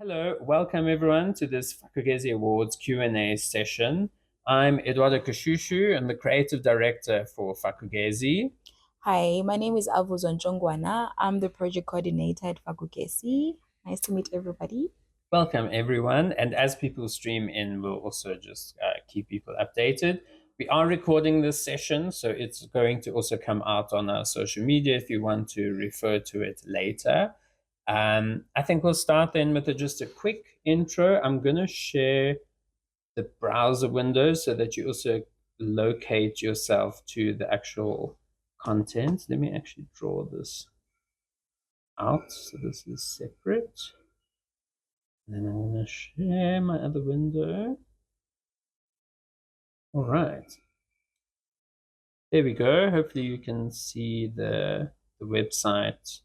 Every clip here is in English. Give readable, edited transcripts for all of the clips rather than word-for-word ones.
Hello, welcome everyone to this Fak'ugesi Awards Q&A session. I'm Eduardo Kashushu. I'm the creative director for Fak'ugesi. Hi, my name is Avuzon Jongwana. I'm the project coordinator at Fak'ugesi. Nice to meet everybody. Welcome everyone. And as people stream in, we'll also just keep people updated. We are recording this session, so it's going to also come out on our social media if you want to refer to it later. I think we'll start then with just a quick intro. I'm going to share the browser window so that you also locate yourself to the actual content. Let me actually draw this out. So this is separate. And then I'm going to share my other window. All right. There we go. Hopefully you can see the website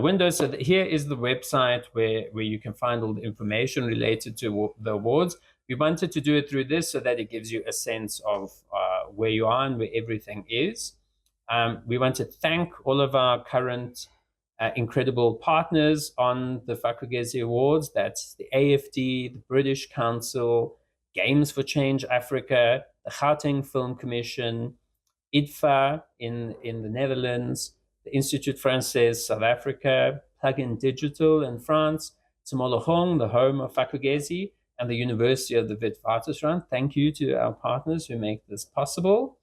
window. So here is the website where you can find all the information related to the awards. We wanted to do it through this so that it gives you a sense of where you are and where everything is. We want to thank all of our current incredible partners on the Fak'ugesi Awards. That's the AFD, the British Council, Games for Change Africa, the Gauteng Film Commission, IDFA in the Netherlands, the Institut Français South Africa, Plug-in Digital in France, Tshimologong, the home of Fak'ugesi, and the University of the Witwatersrand. Thank you to our partners who make this possible.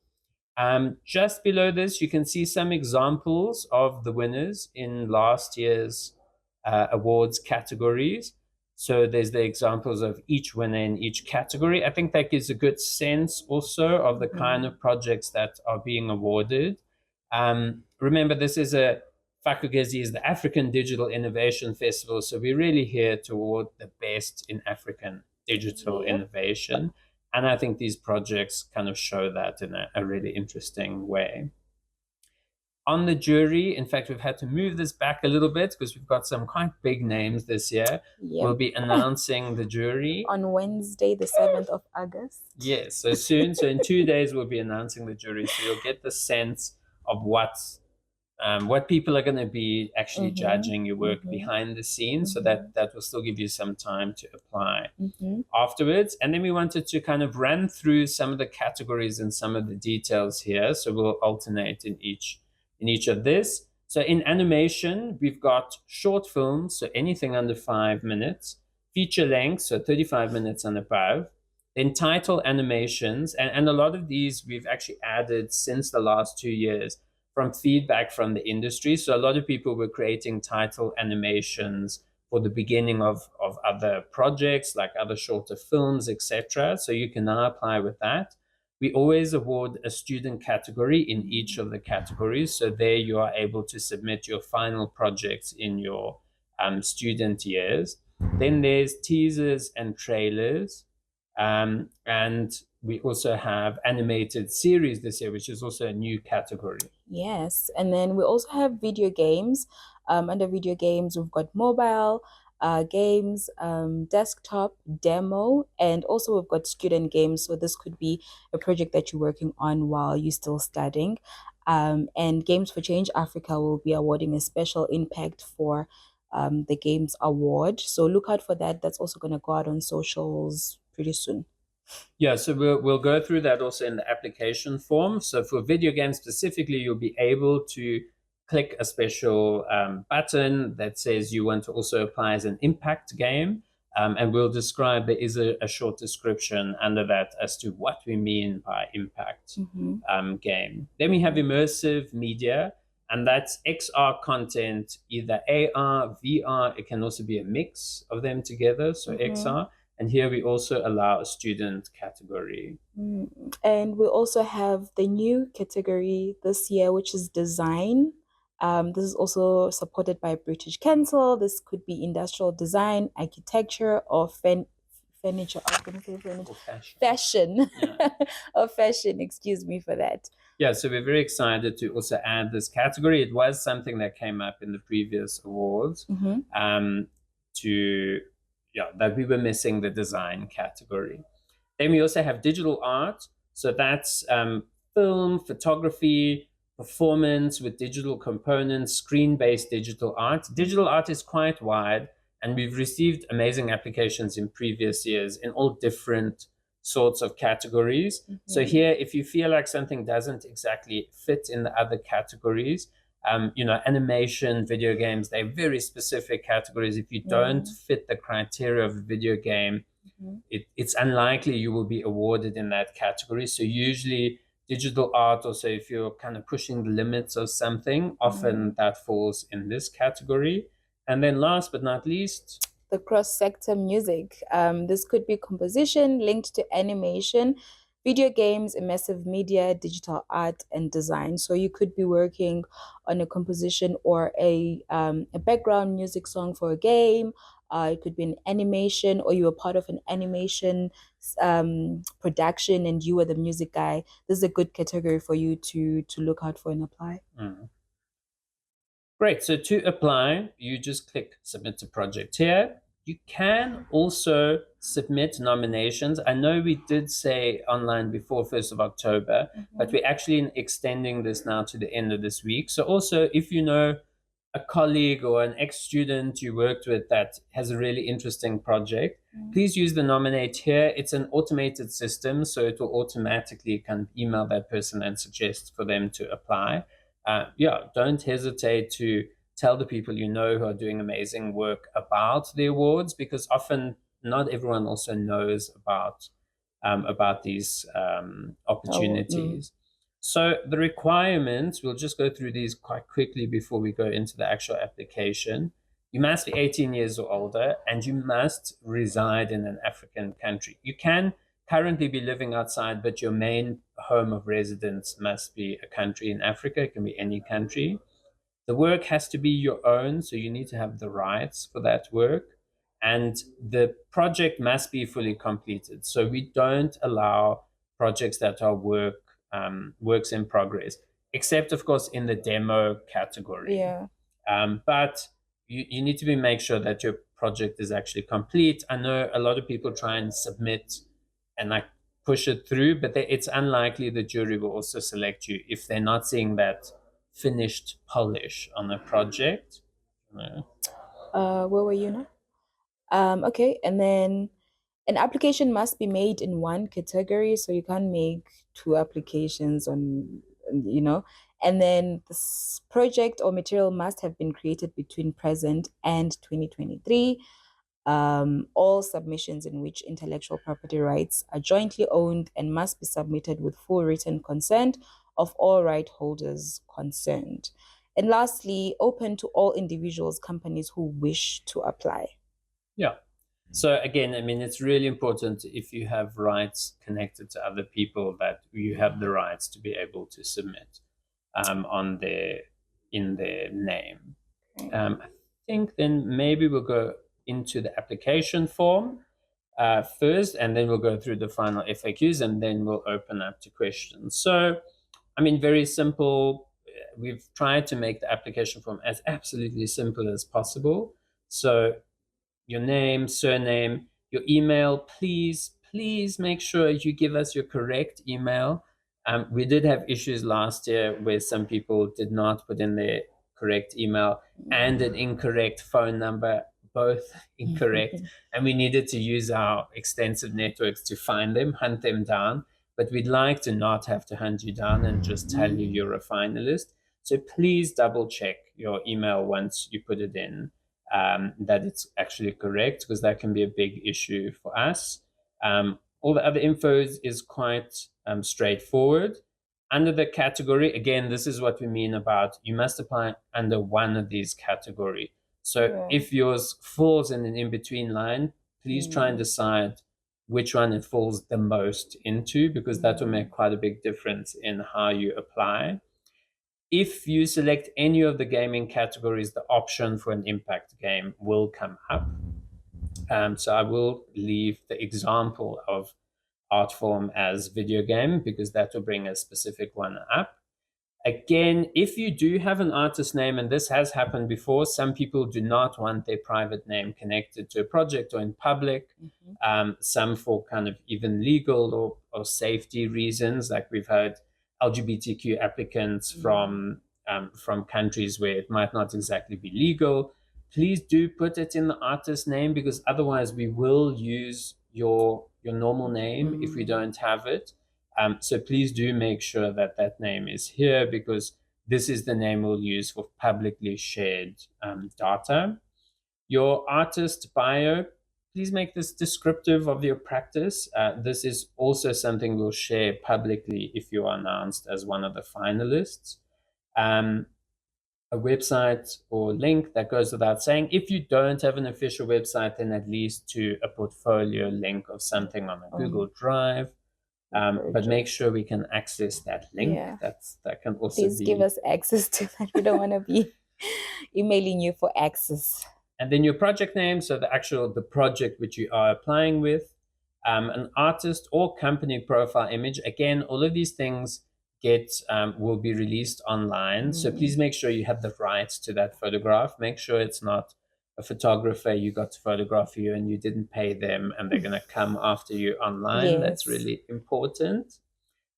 Just below this, you can see some examples of the winners in last year's awards categories. So there's the examples of each winner in each category. I think that gives a good sense also of the kind of projects that are being awarded. Remember, this is Fak'ugesi is the African Digital Innovation Festival. So we're really here to award the best in African digital innovation. And I think these projects kind of show that in a really interesting way. On the jury, in fact, we've had to move this back a little bit because we've got some quite big names this year. We'll be announcing the jury on Wednesday, the 7th of August. Yes, so soon. So in 2 days, we'll be announcing the jury. So you'll get the sense of what people are going to be actually judging your work behind the scenes. So that will still give you some time to apply afterwards. And then we wanted to kind of run through some of the categories and some of the details here. So we'll alternate in each of this. So in animation, we've got short films, so anything under 5 minutes, feature length, so 35 minutes and above, then title animations, and a lot of these we've actually added since the last 2 years from feedback from the industry. So a lot of people were creating title animations for the beginning of other projects, like other shorter films, etc. So you can now apply with that. We always award a student category in each of the categories. So there you are able to submit your final projects in your student years. Then there's teasers and trailers. And we also have animated series this year, which is also a new category. Yes, and then we also have video games. Under video games, we've got mobile games, desktop, demo, and also we've got student games. So this could be a project that you're working on while you're still studying. And Games for Change Africa will be awarding a special impact for the Games Award. So look out for that. That's also going to go out on socials pretty soon. Yeah, so we'll go through that also in the application form. So for video games specifically, you'll be able to click a special button that says you want to also apply as an impact game. And we'll describe, there is a short description under that as to what we mean by impact game. Then we have immersive media, and that's XR content, either AR, VR. It can also be a mix of them together, so XR. And here we also allow a student category. And we also have the new category this year, which is design. This is also supported by British Council. This could be industrial design, architecture, or furniture. I was going to say furniture. Fashion. Yeah. Or fashion, excuse me for that. Yeah, so we're very excited to also add this category. It was something that came up in the previous awards that we were missing the design category. Then we also have digital art. So that's film, photography, performance with digital components, screen-based digital art. Digital art is quite wide. And we've received amazing applications in previous years in all different sorts of categories. So here, if you feel like something doesn't exactly fit in the other categories, animation, video games, they're very specific categories. If you don't fit the criteria of a video game, it's unlikely you will be awarded in that category. So usually digital art, also if you're kind of pushing the limits of something, often that falls in this category. And then last but not least, the cross-sector music. This could be composition linked to animation, video games, immersive media, digital art, and design. So you could be working on a composition or a background music song for a game. It could be an animation, or you were part of an animation production, and you were the music guy. This is a good category for you to look out for and apply. Great. So to apply, you just click submit a project here. You can also submit nominations. I know we did say online before 1st of October, but we're actually extending this now to the end of this week. So also, if you know a colleague or an ex-student you worked with that has a really interesting project, please use the nominate here. It's an automated system, so it will automatically kind of email that person and suggest for them to apply. Don't hesitate to tell the people you know who are doing amazing work about the awards, because often not everyone also knows about these opportunities. So the requirements, we'll just go through these quite quickly before we go into the actual application. You must be 18 years or older, and you must reside in an African country. You can currently be living outside, but your main home of residence must be a country in Africa. It can be any country. The work has to be your own, so you need to have the rights for that work. And the project must be fully completed. So we don't allow projects that are works in progress, except of course in the demo category. But you need to make sure that your project is actually complete. I know a lot of people try and submit and like push it through, but it's unlikely the jury will also select you if they're not seeing that finished polish on a project. Where were you now? Okay, and then an application must be made in one category, so you can't make two applications and then this project or material must have been created between present and 2023. All submissions in which intellectual property rights are jointly owned and must be submitted with full written consent of all right holders concerned. And lastly, open to all individuals, companies who wish to apply. Yeah. So again, I mean, it's really important if you have rights connected to other people that you have the rights to be able to submit in their name. I think then maybe we'll go into the application form first, and then we'll go through the final FAQs, and then we'll open up to questions. So, I mean, very simple. We've tried to make the application form as absolutely simple as possible. So your name, surname, your email, please make sure you give us your correct email. We did have issues last year where some people did not put in their correct email and an incorrect phone number, both incorrect. And we needed to use our extensive networks to find them, hunt them down. But we'd like to not have to hunt you down and just tell you you're a finalist. So please double check your email once you put it in, that it's actually correct, because that can be a big issue for us. All the other info is quite straightforward. Under the category, again, this is what we mean about you must apply under one of these categories. So if yours falls in an in-between line, please try and decide which one it falls the most into, because that will make quite a big difference in how you apply. If you select any of the gaming categories, the option for an impact game will come up. So I will leave the example of art form as video game, because that will bring a specific one up. Again, if you do have an artist name, and this has happened before, some people do not want their private name connected to a project or in public, some for kind of even legal or safety reasons, like we've heard LGBTQ applicants from countries where it might not exactly be legal. Please do put it in the artist name, because otherwise we will use your normal name if we don't have it. So please do make sure that that name is here, because this is the name we'll use for publicly shared data. Your artist bio, please make this descriptive of your practice. This is also something we'll share publicly if you are announced as one of the finalists. A website or link, that goes without saying. If you don't have an official website, then at least to a portfolio link of something on a Google Drive. But make sure we can access that link. Yeah. That can also Please give us access to that. We don't want to be emailing you for access. And then your project name, so the project which you are applying with, an artist or company profile image. Again, all of these things will be released online. So please make sure you have the rights to that photograph. Make sure it's not a photographer you got to photograph you and you didn't pay them and they're going to come after you online. Yes. That's really important.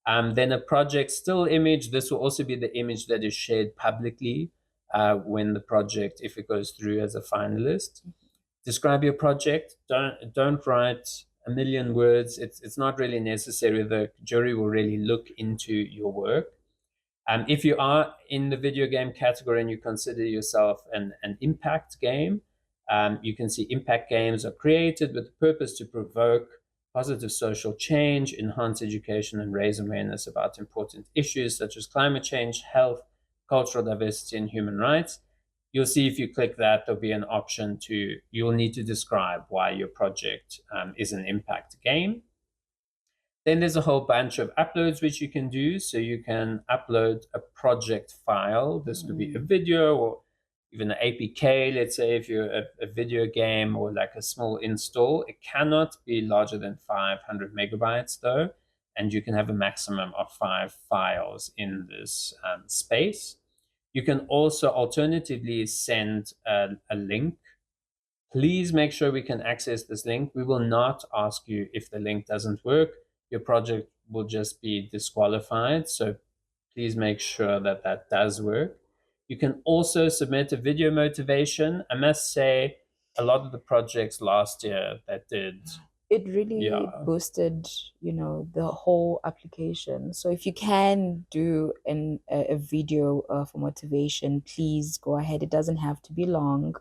Then a project still image. This will also be the image that is shared publicly when the project, if it goes through as a finalist. Describe your project. Don't write a million words. It's not really necessary. The jury will really look into your work. If you are in the video game category and you consider yourself an impact game, you can see impact games are created with the purpose to provoke positive social change, enhance education, and raise awareness about important issues such as climate change, health, cultural diversity, and human rights. You'll see if you click that, there'll be an option you'll need to describe why your project is an impact game. Then there's a whole bunch of uploads which you can do. So you can upload a project file. This could be a video or even an APK, let's say, if you're a video game or like a small install. It cannot be larger than 500 megabytes though. And you can have a maximum of 5 files in this space. You can also alternatively send a link. Please make sure we can access this link. We will not ask you if the link doesn't work. Your project will just be disqualified. So please make sure that that does work. You can also submit a video motivation. I must say, a lot of the projects last year that did, it really boosted, the whole application. So if you can do a video for motivation, please go ahead. It doesn't have to be long.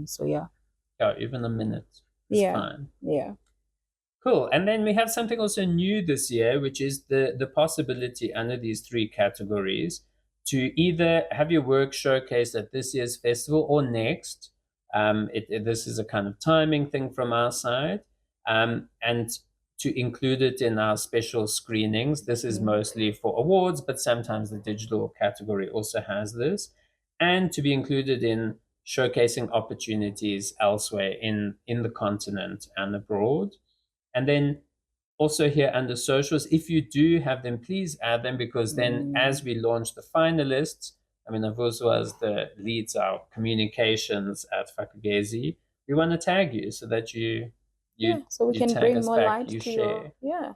So yeah. Yeah, even a minute is fine. Yeah. Cool. And then we have something also new this year, which is the possibility under these 3 categories to either have your work showcased at this year's festival or next. This is a kind of timing thing from our side. And to include it in our special screenings. This is mostly for awards, but sometimes the digital category also has this. And to be included in showcasing opportunities elsewhere in the continent and abroad. And then also here under socials, if you do have them, please add them, because then as we launch the finalists, Avuzwa leads our communications at Fak'ugesi, we want to tag you so that so we can bring more light to share. Yeah.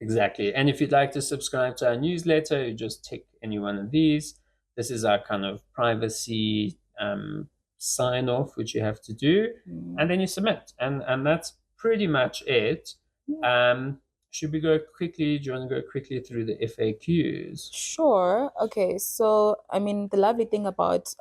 Exactly. And if you'd like to subscribe to our newsletter, you just tick any one of these. This is our kind of privacy sign off, which you have to do, and then you submit. And that's pretty much it. Should we go quickly? Do you want to go quickly through the FAQs? Sure. Okay. So, the lovely thing about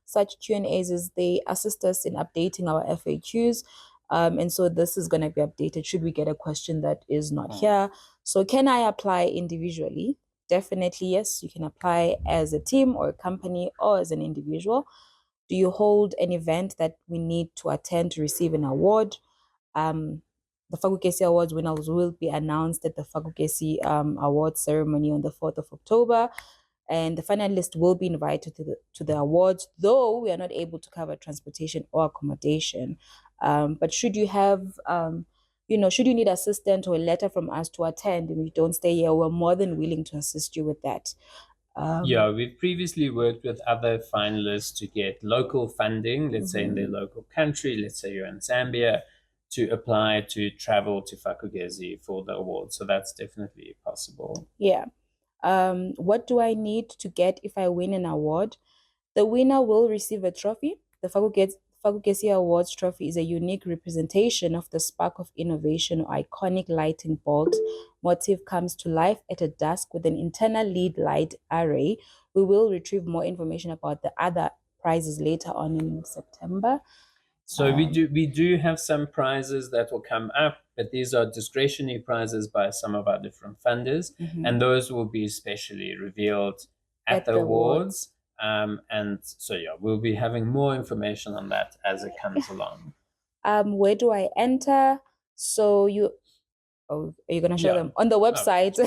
such Q&As is they assist us in updating our FAQs. And so this is going to be updated should we get a question that is not here. So can I apply individually? Definitely, yes. You can apply as a team or a company or as an individual. Do you hold an event that we need to attend to receive an award? The Fak'ugesi Awards winners will be announced at the Fak'ugesi Awards ceremony on the 4th of October. And the finalists will be invited to the awards, though we are not able to cover transportation or accommodation. But should you have, should you need assistance or a letter from us to attend and you don't stay here, we're more than willing to assist you with that. We've previously worked with other finalists to get local funding, let's say in their local country, let's say you're in Zambia, to apply to travel to Fak'ugesi for the award. So that's definitely possible. Yeah. What do I need to get if I win an award? The winner will receive a trophy The Fak'ugesi Awards trophy is a unique representation of the spark of innovation or iconic lighting bolt motif comes to life at a dusk with an internal lead light array. We will retrieve more information about the other prizes later on in September. So we do have some prizes that will come up, but these are discretionary prizes by some of our different funders, and those will be specially revealed at the awards. And so yeah, we'll be having more information on that as it comes along. Where do I enter? So you are you gonna show them on the website?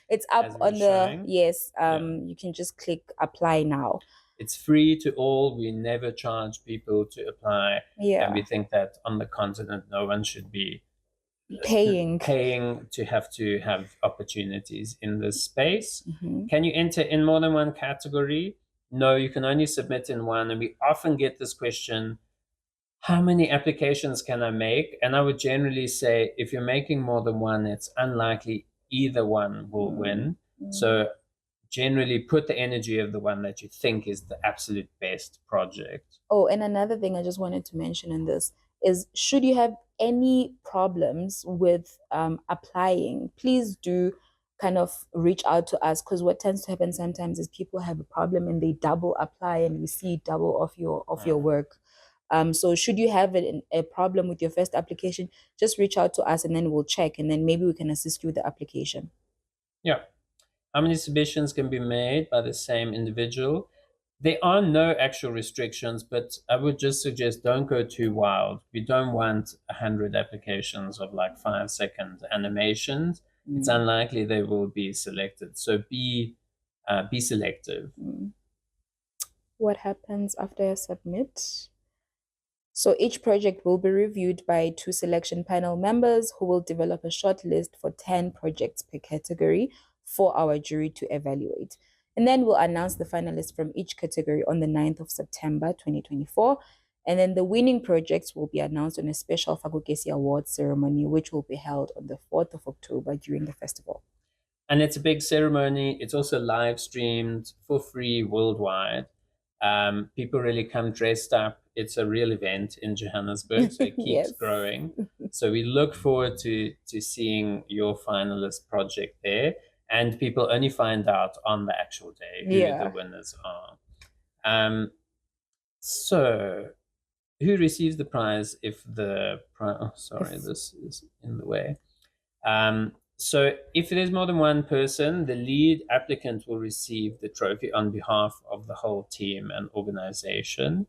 It's up on the yes. You can just click apply now. It's free to all. We never charge people to apply. And we think that on the continent, no one should be paying to have opportunities in this space. Can you enter in more than one category? No, you can only submit in one. And we often get this question, how many applications can I make? And I would generally say, if you're making more than one, it's unlikely either one will win. So generally put the energy of the one that you think is the absolute best project. Oh, and another thing I just wanted to mention in this is, should you have any problems with applying, please do kind of reach out to us, because what tends to happen sometimes is people have a problem and they double apply and we see double of your work. So should you have a problem with your first application, just reach out to us and then we'll check, and then maybe we can assist you with the application. Yeah. How many submissions can be made by the same individual? There are no actual restrictions, but I would just suggest don't go too wild. We don't want 100 applications of like 5-second animations. It's unlikely they will be selected. So be selective. What happens after I submit? So each project will be reviewed by 2 selection panel members who will develop a short list for 10 projects per category for our jury to evaluate. And then we'll announce the finalists from each category on the 9th of September 2024. And then the winning projects will be announced on a special Fak'ugesi Awards ceremony, which will be held on the 4th of October during the festival. And it's a big ceremony. It's also live streamed for free worldwide. People really come dressed up. It's a real event in Johannesburg, so it keeps growing. So we look forward to seeing your finalist project there. And people only find out on the actual day who the winners are. So who receives the prize if the prize... Oh, sorry, this is in the way. So if there's more than one person, the lead applicant will receive the trophy on behalf of the whole team and organization.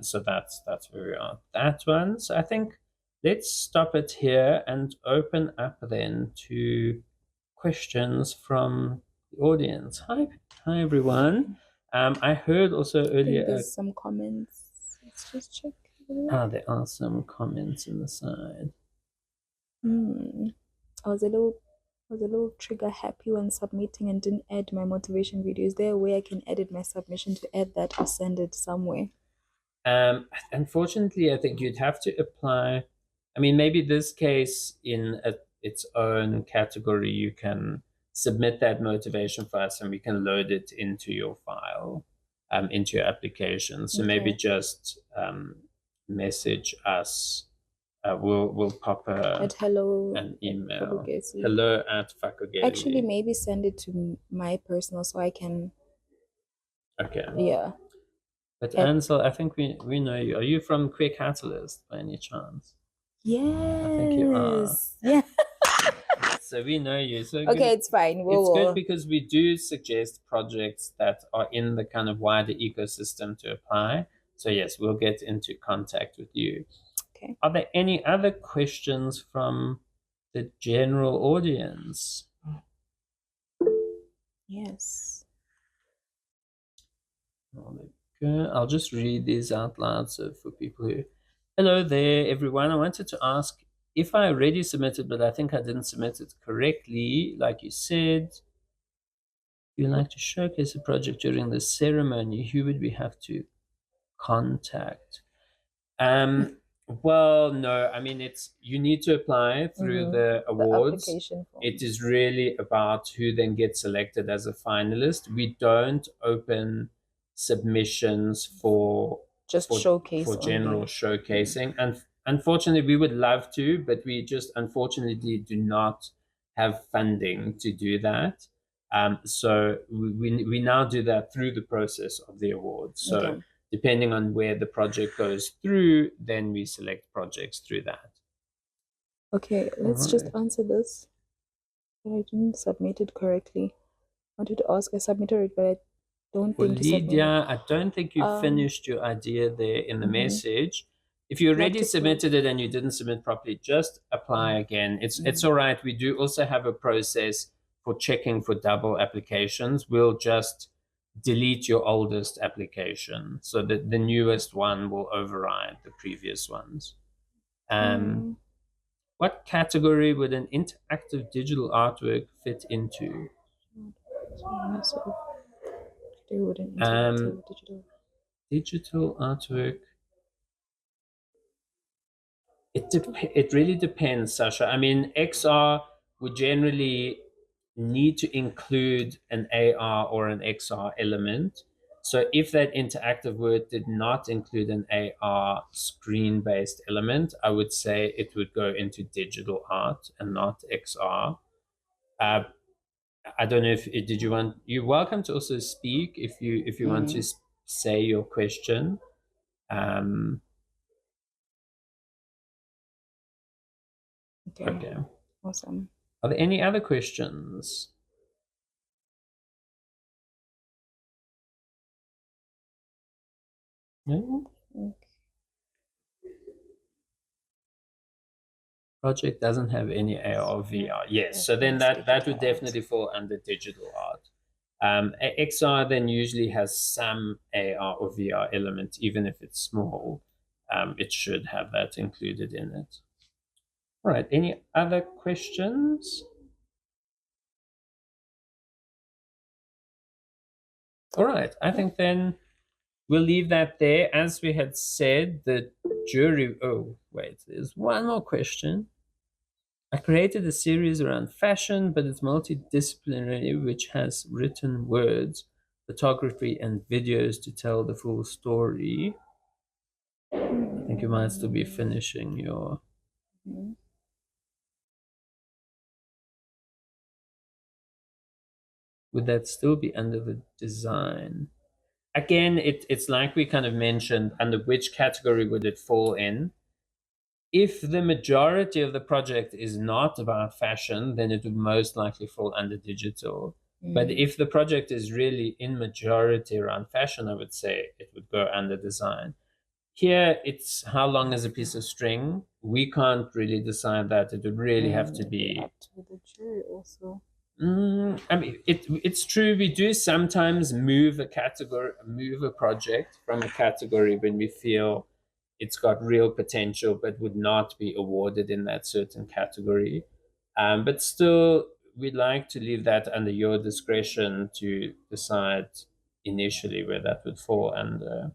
So that's where we are. That one. So I think let's stop it here and open up then to questions from the audience. Hi everyone. I heard also earlier there's some comments. Let's just check. There are some comments in the side. I was a little trigger happy when submitting and didn't add my motivation video. Is there a way I can edit my submission to add that or send it somewhere? Unfortunately, I think you'd have to apply. I mean, maybe this case in its own category, you can submit that motivation for us and we can load it into your file, into your application. So maybe just message us. We'll pop an email. Hello at Fak'ugesi. Actually, maybe send it to my personal so I can. Okay. Yeah. But Ansel, I think we know you. Are you from Queer Catalyst by any chance? Yes. I think you are. Yeah. So we know you. So okay, it's fine. It's good because we do suggest projects that are in the kind of wider ecosystem to apply. So yes, we'll get into contact with you. Okay. Are there any other questions from the general audience? Yes. I'll just read these out loud. So for people who... Hello there, everyone. I wanted to ask if I already submitted, but I think I didn't submit it correctly. Like you said, you'd like to showcase a project during the ceremony. Who would we have to contact? Well, no, I mean, you need to apply through the awards. It is really about who then gets selected as a finalist. We don't open submissions for Just for showcase general only. showcasing. And unfortunately, we would love to, but we just unfortunately do not have funding to do that. So we now do that through the process of the awards. So Okay. depending on where the project goes through, then we select projects through that. Okay, let's just Alright. answer this. But I didn't submit it correctly. I wanted to ask, I submitted it, but I don't Well, think to submit it. Lydia, I don't think you finished your idea there in the message. If you Like already to put. submitted it and you didn't submit properly, just apply again. It's all right. We do also have a process for checking for double applications. We'll just delete your oldest application so that the newest one will override the previous ones. What category would an interactive digital artwork fit into? They wouldn't Um, interactive digital. digital artwork. It really depends, Sasha. I mean, XR would generally need to include an AR or an XR element. So if that interactive work did not include an AR screen-based element, I would say it would go into digital art and not XR. Uh, I don't know if did you want. You're welcome to also speak if you want to say your question. Um, Okay, okay. awesome. Are there any other questions? No? Okay. Project doesn't have any AR or VR. Yes, so then that would definitely fall under digital art. XR then usually has some AR or VR element, even if it's small. It should have that included in it. All right, any other questions? All right, I think then we'll leave that there. As we had said, the jury. Oh, wait, there's one more question. I created a series around fashion, but it's multidisciplinary, which has written words, photography, and videos to tell the full story. I think you might still be finishing your. Would that still be under the design? Again, it's like we kind of mentioned, under which category would it fall in? If the majority of the project is not about fashion, then it would most likely fall under digital. But if the project is really in majority around fashion, I would say it would go under design. Here, it's how long is a piece of string. We can't really decide that. It would really have to be. Up to the jury also. I mean, it's true. We do sometimes move a project from a category when we feel it's got real potential, but would not be awarded in that certain category. But still, we'd like to leave that under your discretion to decide initially where that would fall under.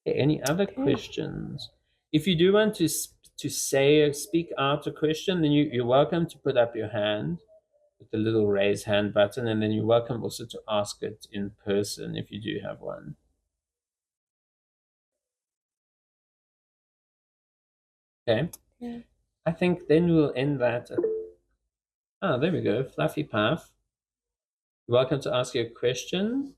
Any other questions? If you do want to speak out a question, then you're welcome to put up your hand with the little raise hand button, and then you're welcome also to ask it in person if you do have one. Okay. I think then we'll end that. Ah, there we go. Fluffy Puff. You're welcome to ask your question.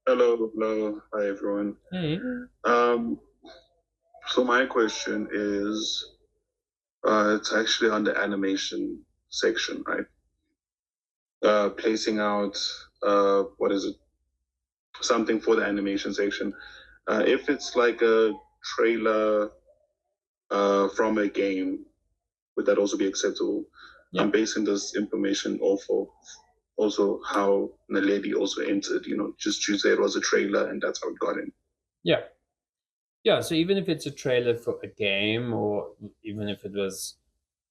Hello, hi everyone. Hey. So my question is, it's actually on the animation section, right? Placing out, what is it? Something for the animation section. If it's like a trailer, from a game, would that also be acceptable? Yeah. I'm basing this information off of also how Naledi also entered, just to say it was a trailer and that's how it got in. Yeah. Yeah, so even if it's a trailer for a game or even if it was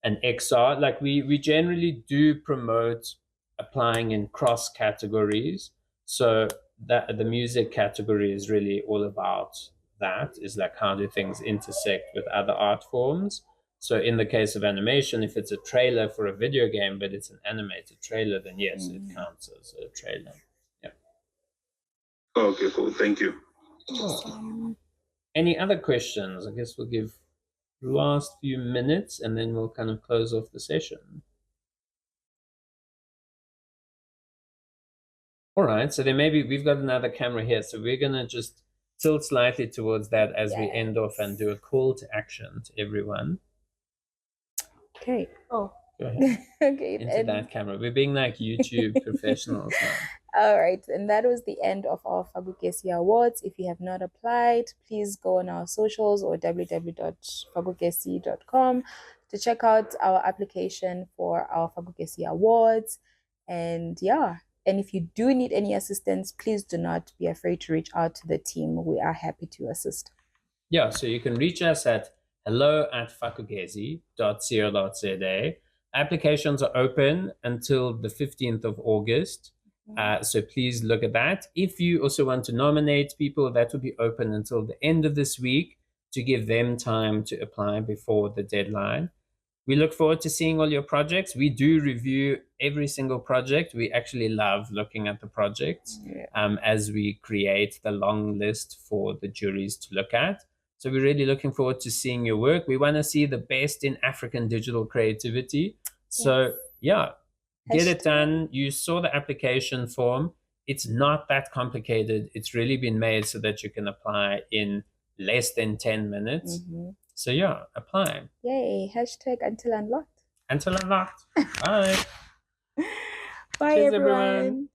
an XR, like we generally do promote applying in cross categories. So that the music category is really all about that, is like how do things intersect with other art forms. So in the case of animation, if it's a trailer for a video game, but it's an animated trailer, then yes, it counts as a trailer. Yeah. Okay, cool. Thank you. Any other questions? I guess we'll give the last few minutes and then we'll kind of close off the session. All right, so then maybe we've got another camera here. So we're going to just tilt slightly towards that as we end off and do a call to action to everyone. Okay. Oh. Go ahead. Okay. Into that camera. We're being like YouTube professionals now. All right, and that was the end of our Fak'ugesi Awards. If you have not applied, please go on our socials or www.fakugesi.com to check out our application for our Fak'ugesi Awards. And yeah, and if you do need any assistance, please do not be afraid to reach out to the team. We are happy to assist. Yeah, so you can reach us at hello@fakugesi.co.za. Applications are open until the 15th of August. So please look at that. If you also want to nominate people, that will be open until the end of this week to give them time to apply before the deadline. We look forward to seeing all your projects. We do review every single project. We actually love looking at the projects as we create the long list for the juries to look at. So we're really looking forward to seeing your work. We want to see the best in African digital creativity. So yeah, get it done. You saw the application form. It's not that complicated. It's really been made so that you can apply in less than 10 minutes. So yeah, apply. Yay. Hashtag until unlocked. Until unlocked. Bye. Bye, Cheers, everyone.